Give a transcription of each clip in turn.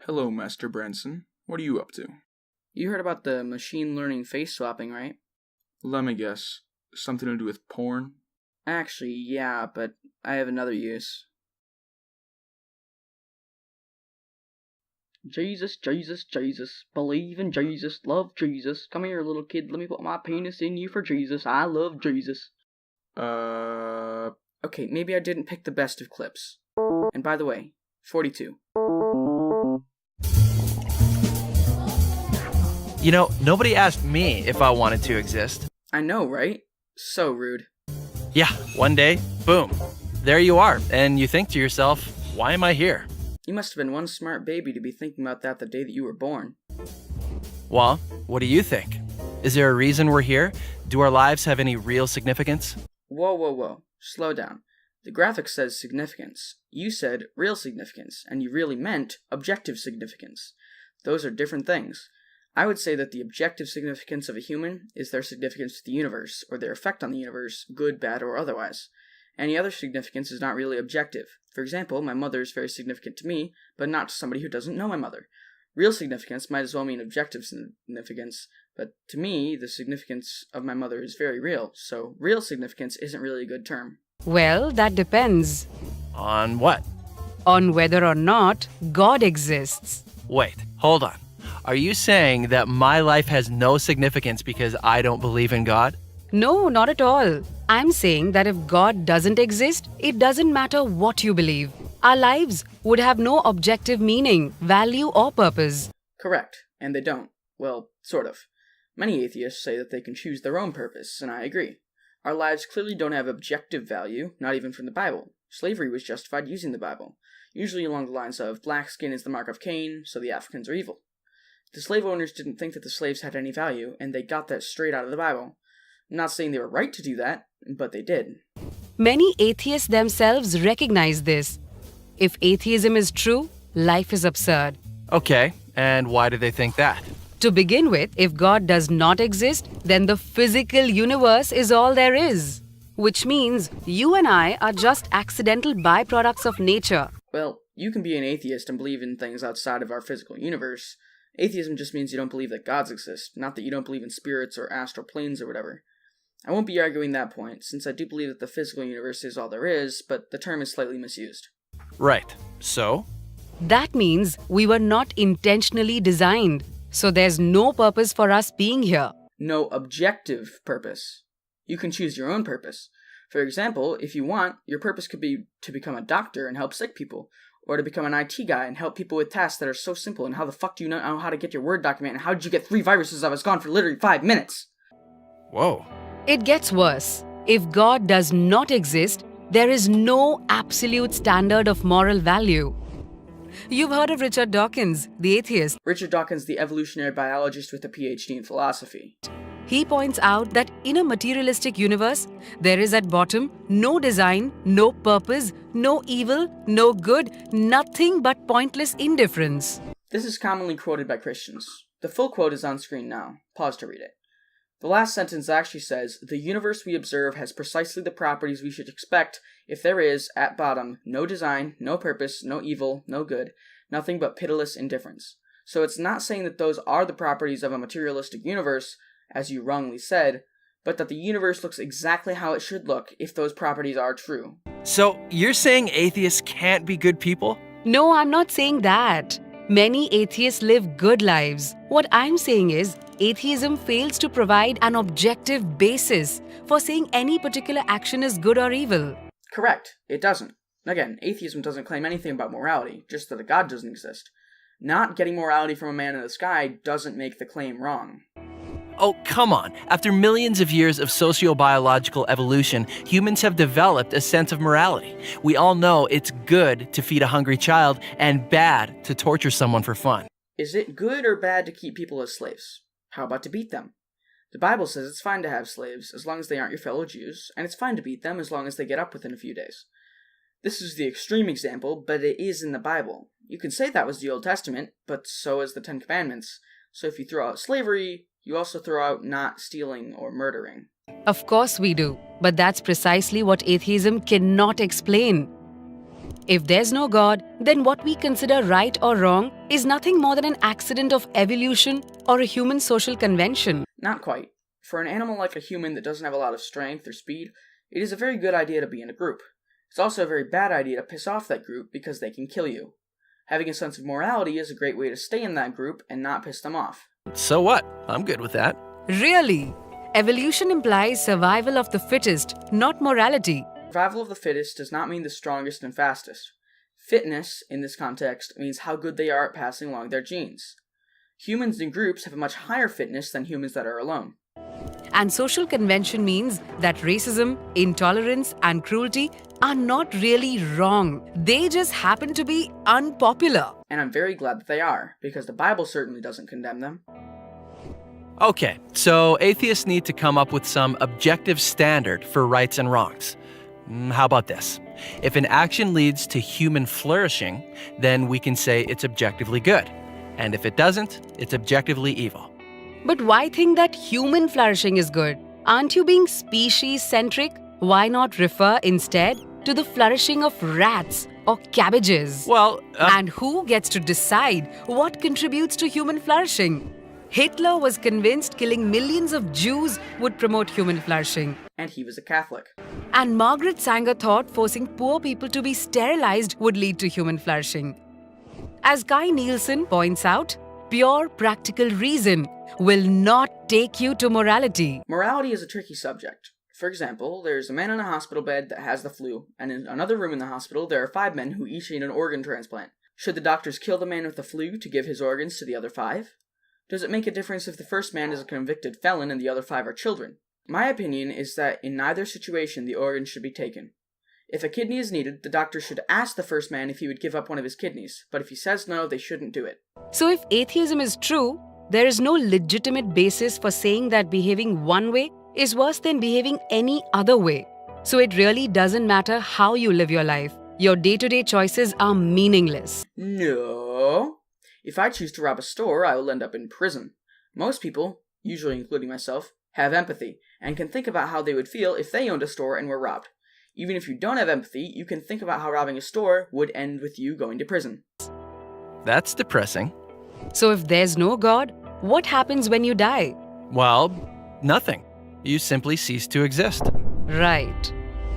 Hello, Master Branson. What are you up to? You heard about the machine learning face swapping, right? Let me guess. Something to do with porn? Actually, yeah, but I have another use. Jesus, Jesus, Jesus. Believe in Jesus. Love Jesus. Come here, little kid. Let me put my penis in you for Jesus. I love Jesus. Okay, maybe I didn't pick the best of clips. And by the way, 42. You know, nobody asked me if I wanted to exist. I know, right? So rude. Yeah, one day, boom, there you are, and you think to yourself, why am I here? You must have been one smart baby to be thinking about that the day that you were born. Well, what do you think? Is there a reason we're here? Do our lives have any real significance? Whoa. Slow down. The graphic says significance. You said real significance, and you really meant objective significance. Those are different things. I would say that the objective significance of a human is their significance to the universe, or their effect on the universe, good, bad, or otherwise. Any other significance is not really objective. For example, my mother is very significant to me, but not to somebody who doesn't know my mother. Real significance might as well mean objective significance, but to me, the significance of my mother is very real, so real significance isn't really a good term. Well, that depends. On what? On whether or not God exists. Wait, hold on. Are you saying that my life has no significance because I don't believe in God? No, not at all. I'm saying that if God doesn't exist, it doesn't matter what you believe. Our lives would have no objective meaning, value, or purpose. Correct, and they don't. Well, sort of. Many atheists say that they can choose their own purpose, and I agree. Our lives clearly don't have objective value, not even from the Bible. Slavery was justified using the Bible, usually along the lines of black skin is the mark of Cain, so the Africans are evil. The slave owners didn't think that the slaves had any value, and they got that straight out of the Bible. I'm not saying they were right to do that, but they did. Many atheists themselves recognize this. If atheism is true, life is absurd. Okay, and why do they think that? To begin with, if God does not exist, then the physical universe is all there is. Which means you and I are just accidental byproducts of nature. Well, you can be an atheist and believe in things outside of our physical universe. Atheism just means you don't believe that gods exist, not that you don't believe in spirits or astral planes or whatever. I won't be arguing that point, since I do believe that the physical universe is all there is, but the term is slightly misused. Right, so? That means we were not intentionally designed, so there's no purpose for us being here. No objective purpose. You can choose your own purpose. For example, if you want, your purpose could be to become a doctor and help sick people, or to become an IT guy and help people with tasks that are so simple, and how the fuck do you know how to get your Word document, and how did you get 3 viruses that was gone for literally 5 minutes? Whoa. It gets worse. If God does not exist, there is no absolute standard of moral value. You've heard of Richard Dawkins, the atheist. Richard Dawkins, the evolutionary biologist with a PhD in philosophy. He points out that in a materialistic universe, there is at bottom no design, no purpose, no evil, no good, nothing but pointless indifference. This is commonly quoted by Christians. The full quote is on screen now. Pause to read it. The last sentence actually says, "The universe we observe has precisely the properties we should expect if there is, at bottom, no design, no purpose, no evil, no good, nothing but pitiless indifference." So it's not saying that those are the properties of a materialistic universe, as you wrongly said, but that the universe looks exactly how it should look if those properties are true. So you're saying atheists can't be good people? No, I'm not saying that. Many atheists live good lives. What I'm saying is, atheism fails to provide an objective basis for saying any particular action is good or evil. Correct, it doesn't. Again, atheism doesn't claim anything about morality, just that a god doesn't exist. Not getting morality from a man in the sky doesn't make the claim wrong. Oh, come on. After millions of years of sociobiological evolution, humans have developed a sense of morality. We all know it's good to feed a hungry child and bad to torture someone for fun. Is it good or bad to keep people as slaves? How about to beat them? The Bible says it's fine to have slaves as long as they aren't your fellow Jews, and it's fine to beat them as long as they get up within a few days. This is the extreme example, but it is in the Bible. You can say that was the Old Testament, but so is the Ten Commandments. So if you throw out slavery, you also throw out not stealing or murdering. Of course we do, but that's precisely what atheism cannot explain. If there's no God, then what we consider right or wrong is nothing more than an accident of evolution or a human social convention. Not quite. For an animal like a human that doesn't have a lot of strength or speed, it is a very good idea to be in a group. It's also a very bad idea to piss off that group because they can kill you. Having a sense of morality is a great way to stay in that group and not piss them off. So what? I'm good with that. Really? Evolution implies survival of the fittest, not morality. Survival of the fittest does not mean the strongest and fastest. Fitness, in this context, means how good they are at passing along their genes. Humans in groups have a much higher fitness than humans that are alone. And social convention means that racism, intolerance, and cruelty are not really wrong. They just happen to be unpopular. And I'm very glad that they are, because the Bible certainly doesn't condemn them. Okay, so atheists need to come up with some objective standard for rights and wrongs. How about this? If an action leads to human flourishing, then we can say it's objectively good. And if it doesn't, it's objectively evil. But why think that human flourishing is good? Aren't you being species-centric? Why not refer instead to the flourishing of rats or cabbages? Well, And who gets to decide what contributes to human flourishing? Hitler was convinced killing millions of Jews would promote human flourishing. And he was a Catholic. And Margaret Sanger thought forcing poor people to be sterilized would lead to human flourishing. As Kai Nielsen points out, pure practical reason will not take you to morality. Morality is a tricky subject. For example, there's a man in a hospital bed that has the flu, and in another room in the hospital there are 5 men who each need an organ transplant. Should the doctors kill the man with the flu to give his organs to the other 5? Does it make a difference if the first man is a convicted felon and the other 5 are children? My opinion is that in neither situation the organs should be taken. If a kidney is needed, the doctor should ask the first man if he would give up one of his kidneys, but if he says no, they shouldn't do it. So if atheism is true, there is no legitimate basis for saying that behaving one way is worse than behaving any other way. So it really doesn't matter how you live your life. Your day-to-day choices are meaningless. No. If I choose to rob a store, I will end up in prison. Most people, usually including myself, have empathy, and can think about how they would feel if they owned a store and were robbed. Even if you don't have empathy, you can think about how robbing a store would end with you going to prison. that's depressing. So if there's no God, what happens when you die? Well, nothing. You simply cease to exist. Right.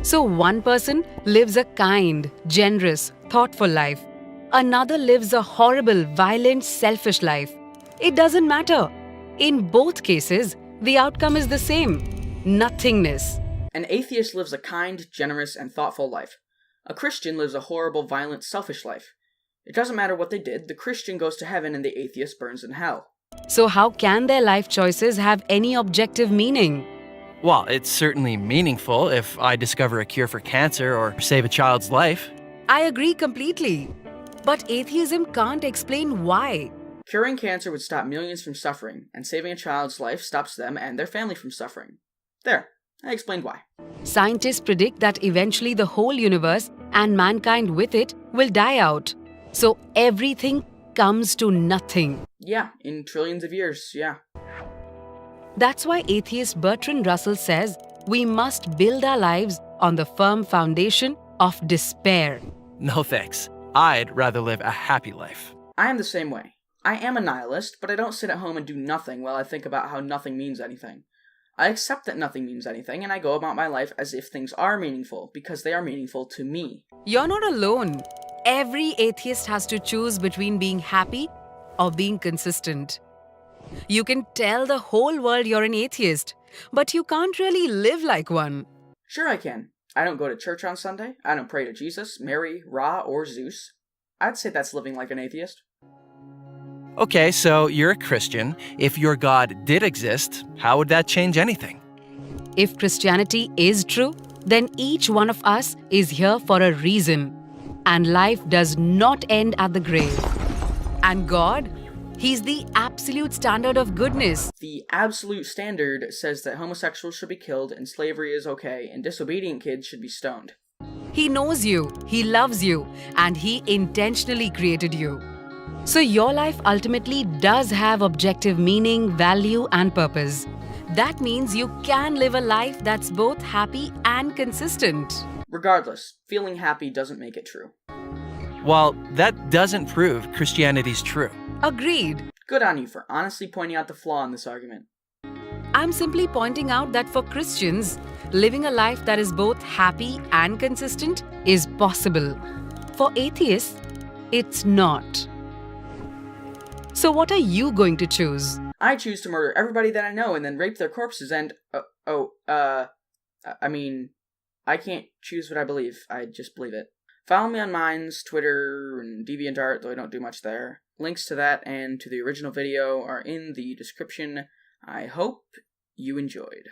So one person lives a kind, generous, thoughtful life. Another lives a horrible, violent, selfish life. It doesn't matter. In both cases, the outcome is the same: nothingness. An atheist lives a kind, generous, and thoughtful life. A Christian lives a horrible, violent, selfish life. It doesn't matter what they did, the Christian goes to heaven and the atheist burns in hell. So how can their life choices have any objective meaning? Well, it's certainly meaningful if I discover a cure for cancer or save a child's life. I agree completely. But atheism can't explain why. Curing cancer would stop millions from suffering, and saving a child's life stops them and their family from suffering. There, I explained why. Scientists predict that eventually the whole universe, and mankind with it, will die out. So everything comes to nothing. Yeah, in trillions of years, yeah. That's why atheist Bertrand Russell says we must build our lives on the firm foundation of despair. No thanks. I'd rather live a happy life. I am the same way. I am a nihilist, but I don't sit at home and do nothing while I think about how nothing means anything. I accept that nothing means anything, and I go about my life as if things are meaningful, because they are meaningful to me. You're not alone. Every atheist has to choose between being happy or being consistent. You can tell the whole world you're an atheist, but you can't really live like one. Sure I can. I don't go to church on Sunday. I don't pray to Jesus, Mary, Ra, or Zeus. I'd say that's living like an atheist. Okay, so you're a Christian. If your God did exist, how would that change anything? If Christianity is true, then each one of us is here for a reason. And life does not end at the grave. And God, He's the absolute standard of goodness. The absolute standard says that homosexuals should be killed and slavery is okay, and disobedient kids should be stoned. He knows you, He loves you, and He intentionally created you. So your life ultimately does have objective meaning, value, and purpose. That means you can live a life that's both happy and consistent. Regardless, feeling happy doesn't make it true. While that doesn't prove Christianity's true. Agreed. Good on you for honestly pointing out the flaw in this argument. I'm simply pointing out that for Christians, living a life that is both happy and consistent is possible. For atheists, it's not. So what are you going to choose? I choose to murder everybody that I know and then rape their corpses and, I can't choose what I believe. I just believe it. Follow me on Minds, Twitter, and DeviantArt, though I don't do much there. Links to that and to the original video are in the description. I hope you enjoyed.